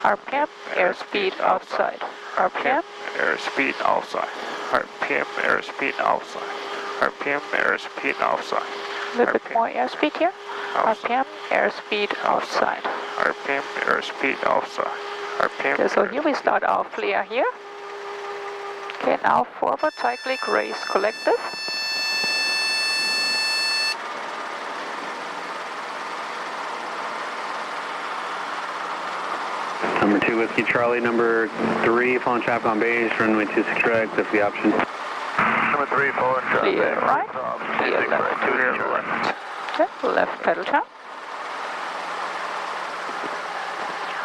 RPM, airspeed outside. RPM, airspeed outside. RPM, airspeed outside. RPM, airspeed outside. a little bit more airspeed here. RPM, airspeed outside. RPM, airspeed outside. RPM. Okay, so here we start our flare here. Okay, now forward cyclic race collective. Number 2 Whiskey Charlie, number 3 following traffic on base, runway 26 right, cliff the option. Number 3 following traffic. Clear right, clear left. Clear left. Okay, left pedal turn.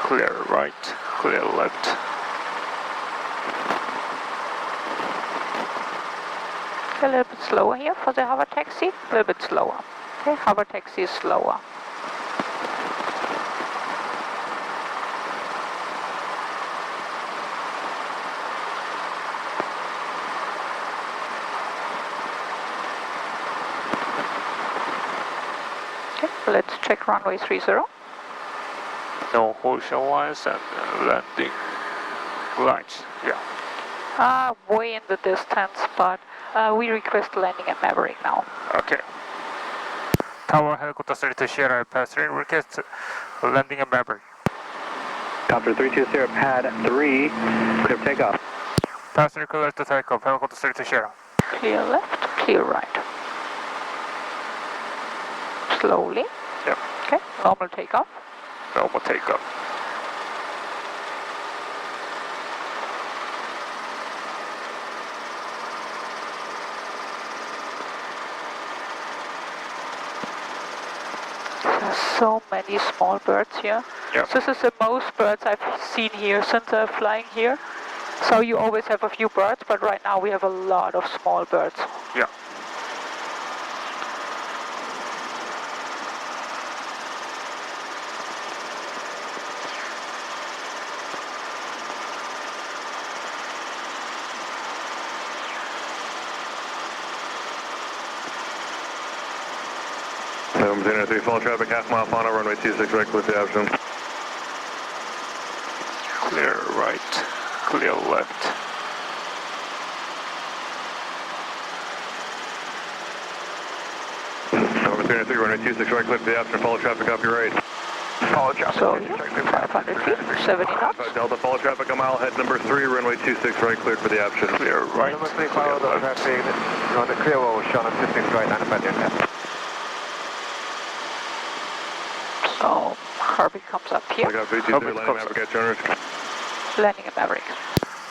Clear right, clear left. Okay, a little bit slower here for the hover taxi. A little bit slower. Okay, hover taxi is slower. Okay, let's check runway 30. No horizontal lines and landing lines. Yeah. Way in the distance, but we request landing at Maverick now. Okay. Tower helicopter 32 Sierra passenger request landing at Maverick. Copter 320, pad 3, clear for takeoff. Passenger clear to takeoff, helicopter 32 Sierra. Clear left, clear right. Slowly. Yep. Okay, normal takeoff. Normal takeoff. There's so many small birds here. Yep. This is the most birds I've seen here since I'm flying here. So you always have a few birds, but right now we have a lot of small birds. Yeah. November 3 follow traffic, half mile final, runway 26 right, cliff the option. Clear right, clear left. November 3 runway 26 right, cliff the option, follow traffic off your right. Follow traffic. So here, 500 feet, 70 knots. Delta, follow traffic a mile, head number 3, runway 26 right, cleared for the option. Clear right, Number 3 clear follow the left. traffic, on the clear ocean, 26 right, and about So Kirby comes up here. Landing Maverick at Journers. Landing at Maverick.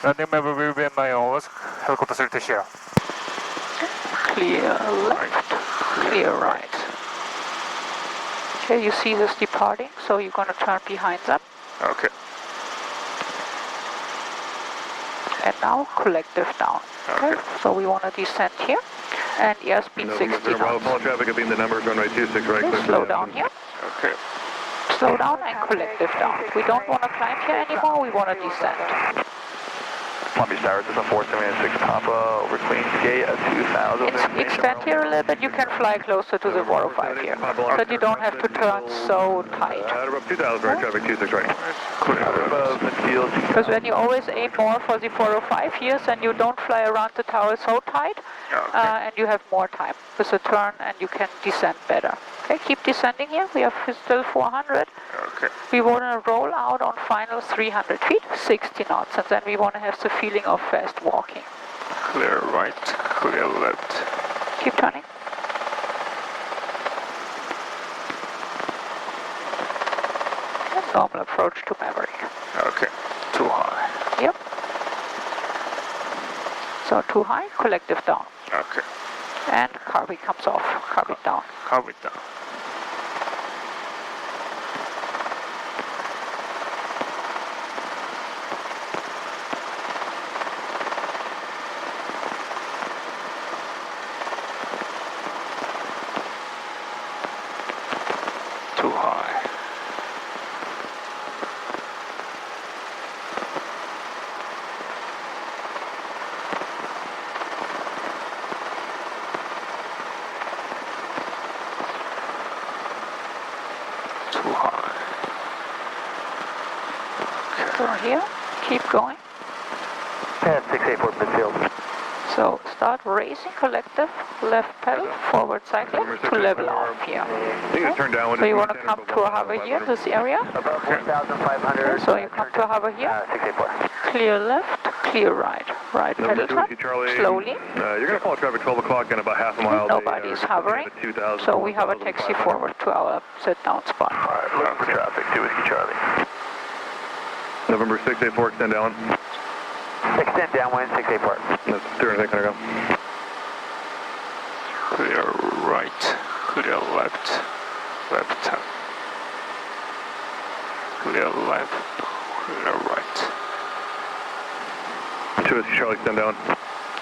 Landing Maverick will be in my always, helicopter 32 Sierra. Clear left, clear right. Okay, you see this departing, so you're going to turn behind them. Okay. And now collective down. Okay, so we want to descend here. And airspeed 60 knots. Follow traffic, beam the numbers, runway 26 right, Okay, slow down here. Okay. Slow down and collective down. We don't want to climb here anymore, we want to descend. Columbia Star, this is a 476 Papa over Queen's Gate at 2000. Expand here a little bit, you can fly closer to the 405 here, but you don't have to turn so tight. Above 2000 right, traffic 26 right. Clear above the field. Because when you always aim more for the 405 here, then you don't fly around the tower so tight, and you have more time with the turn and you can descend better. Okay, keep descending here, we have still 400. Okay. We want to roll out on final 300 feet, 60 knots, and then we want to have the feeling of fast walking. Clear right, clear left. Keep turning. And normal approach to Maverick. Okay. Too high. Yep. So too high, collective down. Okay. And Kirby comes off, Kirby down. Calm it down. Too high. So here, keep going. 684 midfield. So start racing collective, left pedal, forward cycling to level off here. So you want to come to a hover here, this area. Above 1,500. So you come to a hover here. 684. Clear left, clear right. Right pedal tap, slowly. You're going to follow traffic 12 o'clock in about half a mile. Nobody is hovering. So we have a taxi forward to our sit-down spot. Alright, look for traffic, 2 Whiskey Charlie. November 684, extend down. Extend downwind, 684. That's 200, gonna go. Clear right, clear left, left turn. Clear left, clear right. 2 Whiskey Charlie, extend down.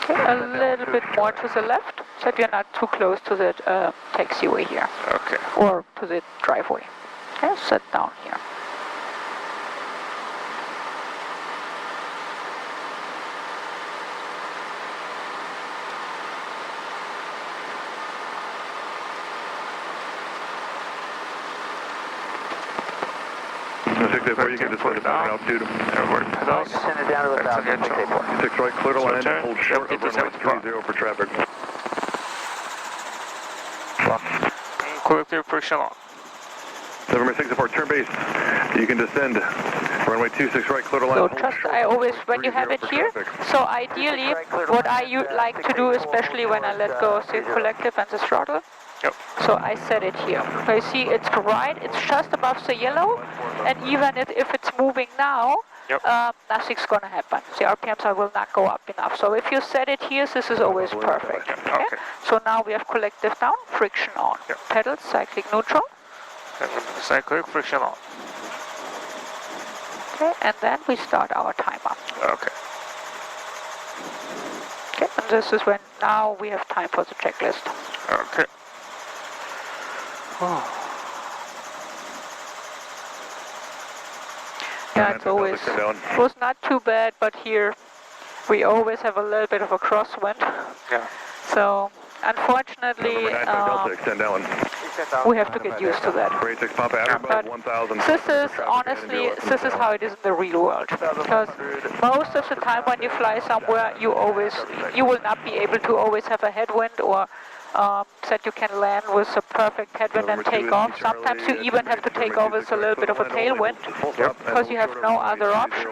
Okay, a little bit more to the left, so that you're not too close to the taxiway here. Okay. Or to the driveway. Okay, sit down here. You can just put it down. Altitude. Forward pedals. Send it down to 1,000, 684. 6 right, clear to line, turn, hold short of runway 30 for traffic. Collective friction on. November 684, turn base. You can descend. Runway 26 right, clear to line. So hold just, short I of always, runway when you have 30 it for here, traffic. so ideally, what I like to do, especially when I let go of the collective and the throttle, Yep. so I set it here. So you see it's right, it's just above the yellow, and even if it's moving now, Yep. Nothing's going to happen. The RPMs will not go up enough. So if you set it here, this is always perfect. Okay? Okay. So now we have collective down, friction on. Yep. Pedals, cyclic neutral. And cyclic friction on. Okay, and then we start our timer. Okay. Okay, and this is when now we have time for the checklist. Okay. Yeah, it's always, it was not too bad, but here we always have a little bit of a crosswind. Yeah. So, unfortunately, extend down. we have to get used to that. Grade 6 Papa, add But above 1,000. this is, honestly, this is how it is in the real world. Because most of the time when you fly somewhere, you will not be able to always have a headwind or that you can land with a perfect headwind and take off. Sometimes you even have to take off with a little bit of a tailwind because you have no other option.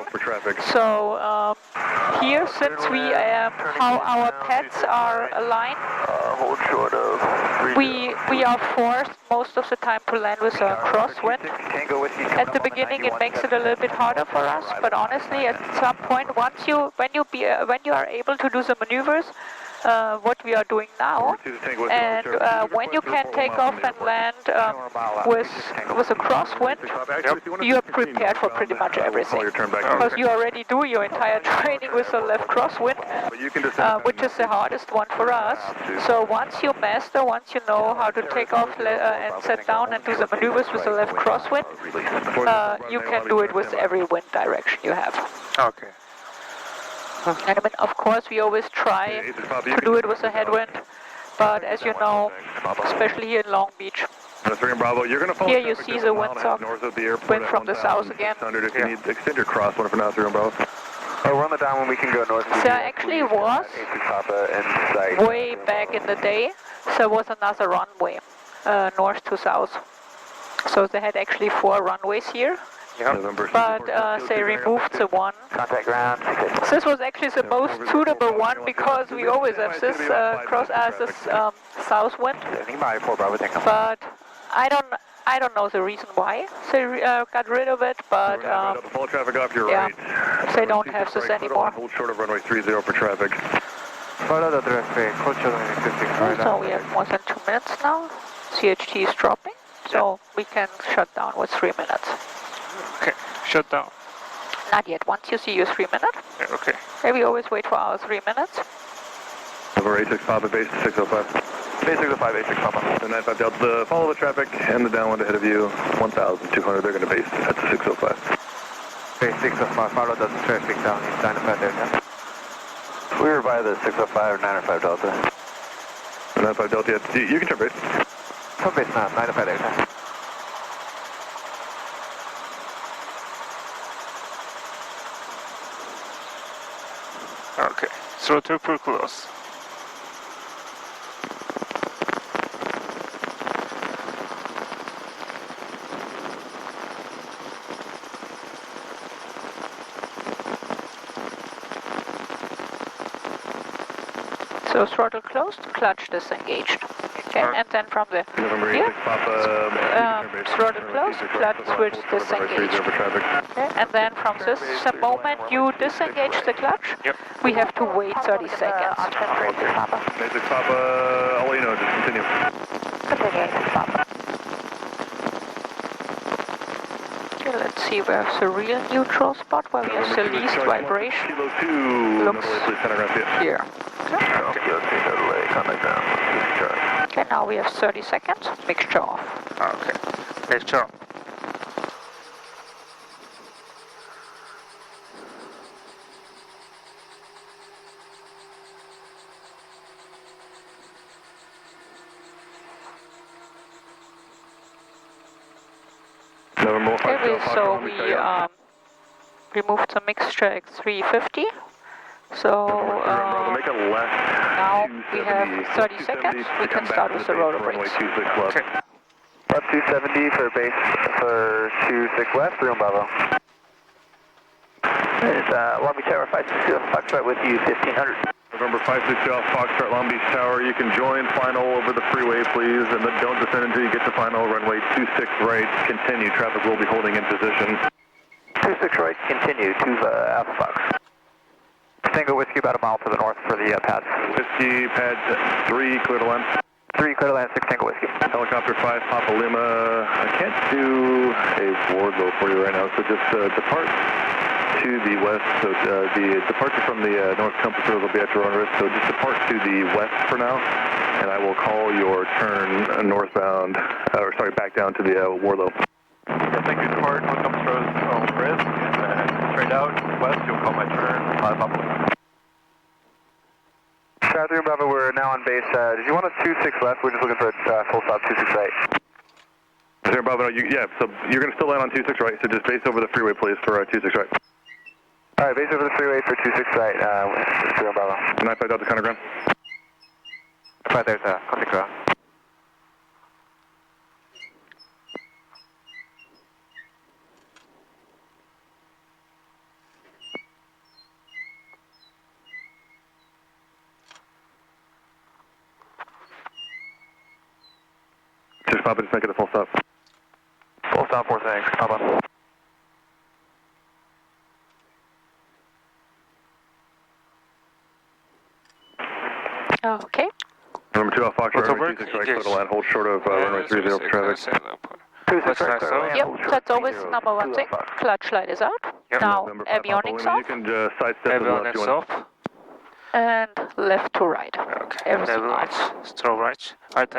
So here, since how our pads are aligned, Hold short of 30. we are forced most of the time to land with a crosswind. At the beginning, it makes it a little bit harder for us, but honestly, at some point, when you are able to do the maneuvers, what we are doing now, and when you can take off and land with a crosswind, you are prepared for pretty much everything. Because you already do your entire training with a left crosswind, which is the hardest one for us. So once you master, once you know how to take off and set down and do the maneuvers with a left crosswind, you can do it with every wind direction you have. Okay. And I mean, of course, we always try to do it with a headwind, but as you know, especially here in Long Beach, here you see the windsock, wind from the south again. If you need to extend your cross, one for now, 3 Bravo. Oh, we're on the down when we can go north. There actually was, way back in the day, there was another runway, north to south. So they had actually 4 runways here. But they removed the one. Contact ground. This was actually the most suitable one because we always have this south wind. But I don't know the reason why they got rid of it. But yeah, they don't have this anymore. Hold short of runway 30 for traffic. So we have more than 2 minutes now. CHT is dropping, so we can shut down with 3 minutes. Okay, shut down. Not yet. Once you see your 3 minutes. Yeah, okay. Okay, we always wait for our 3 minutes. Over 86 Papa, base 605. Base 605, 86 Papa. The 95 Delta, follow the traffic and the downwind ahead of you, 1,200. They're going to base at the 605. Base 605, follow the traffic down in 95 Delta. We were by the 605, 95 Delta. 95 Delta, you can turn base. Turn base now, 95 Delta. Okay, throttle pull close. So throttle closed, clutch disengaged. Okay, and then from the here, throttle closed, clutch switch disengaged. Okay, and then from this moment you disengage the clutch, we have to wait 30 seconds. Basic Papa, I'll let you know, just continue. Okay, let's see where's the real neutral spot where we have the least vibration. Kilo 2, Looks here. Okay, now we have 30 seconds, mixture off. Okay, mixture. Okay, so we removed the mixture at 350. So now we have 30 seconds. We can start with the rotor brakes. Okay. Left 270 for base for 26 left, room Bravo. It's Long Beach Tower 562 Foxtrot with you 1500. November 562 off Foxtrot Long Beach Tower. You can join final over the freeway, please, and then don't descend until you get to final. Runway 26 right. Continue. Traffic will be holding in position. 26 right. Continue to Alpha Fox. Tango Whiskey about a mile to the north for the pad. Whiskey pad 3, clear to land. 3, clear to land, 6 Tango Whiskey. Helicopter 5, Papa Lima. I can't do a Wardlow for you right now, so just depart to the west. So the departure from the north compass road will be at your own risk, so just depart to the west for now, and I will call your turn northbound, or sorry, back down to the Warlow. Yeah, thank you, depart, north compass road, own risk, and straight out, west, you'll call my turn, 5 Papa Lima. Southern Bravo, we're now on base. Did you want us 26 left? We're just looking for a full stop 26 right. Southern Bravo, yeah, so you're going to still land on 26 right, so just base over the freeway, please, for 26 right. All right, base over the freeway for 26 right, Southern Bravo. 95 Delta counter ground. Right, there's a contact ground. Just Papa, just make it a full stop. Full stop, 4 thanks, Papa. Okay. Number 2 off Fox, runway 26 right, clear to land, hold short of runway 30 for traffic. 26 right, clear to land. Yep, that's always number 1 thing. Clutch light is out. Now avionics off. You can sidestep Avionics off. And left to right. Okay, Everything avionics, strobe right. Right,